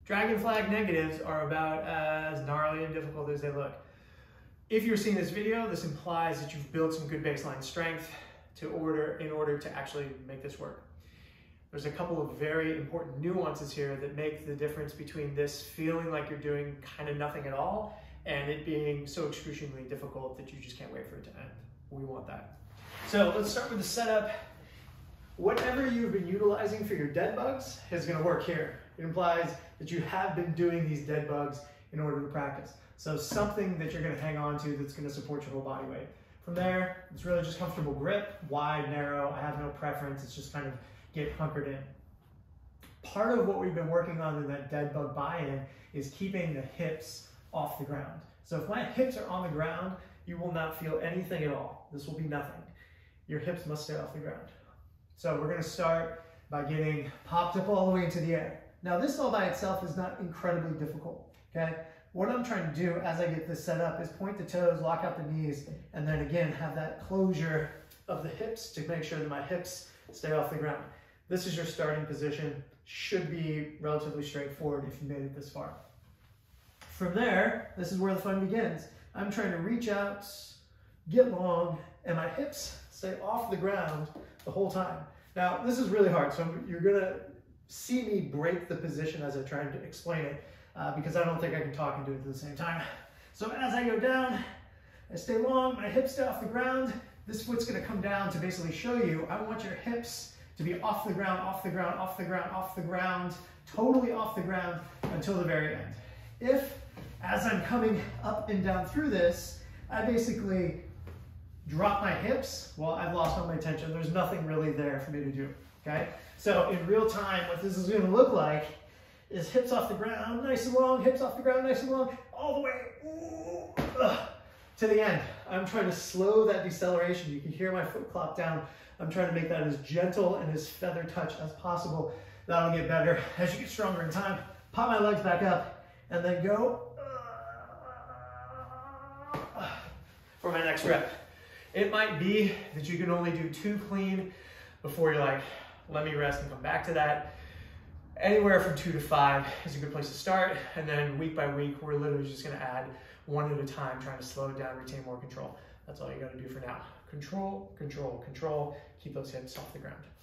Dragon flag negatives are about as gnarly and difficult as they look. If you're seeing this video, this implies that you've built some good baseline strength in order to actually make this work. There's a couple of very important nuances here that make the difference between this feeling like you're doing kind of nothing at all and it being so excruciatingly difficult that you just can't wait for it to end. We want that. So let's start with the setup. Whatever you've been utilizing for your dead bugs is going to work here. It implies that you have been doing these dead bugs in order to practice. So something that you're going to hang on to that's going to support your whole body weight. From there, it's really just comfortable grip, wide, narrow. I have no preference. It's just kind of get hunkered in. Part of what we've been working on in that dead bug buy-in is keeping the hips off the ground. So if my hips are on the ground, you will not feel anything at all. This will be nothing. Your hips must stay off the ground. So we're going to start by getting popped up all the way into the air. Now this all by itself is not incredibly difficult, okay? What I'm trying to do as I get this set up is point the toes, lock out the knees, and then again have that closure of the hips to make sure that my hips stay off the ground. This is your starting position. Should be relatively straightforward if you made it this far. From there, this is where the fun begins. I'm trying to reach out, get long, and my hips stay off the ground the whole time. Now, this is really hard, so you're gonna see me break the position as I try to explain it, because I don't think I can talk and do it at the same time. So as I go down, I stay long, my hips stay off the ground. This foot's gonna come down to basically show you, I want your hips to be off the ground, off the ground, off the ground, off the ground, totally off the ground until the very end. If, as I'm coming up and down through this, I basically drop my hips, well, I've lost all my tension. There's nothing really there for me to do, okay? So in real time, what this is gonna look like is hips off the ground, nice and long, hips off the ground, nice and long, all the way to the end. I'm trying to slow that deceleration. You can hear my foot clop down. I'm trying to make that as gentle and as feather touch as possible. That'll get better as you get stronger in time. Pop my legs back up and then go for my next rep. It might be that you can only do 2 clean before you're like, let me rest and come back to that. Anywhere from 2 to 5 is a good place to start. And then week by week, we're literally just gonna add 1 at a time, trying to slow it down, retain more control. That's all you gotta do for now. Control, control, control. Keep those hips off the ground.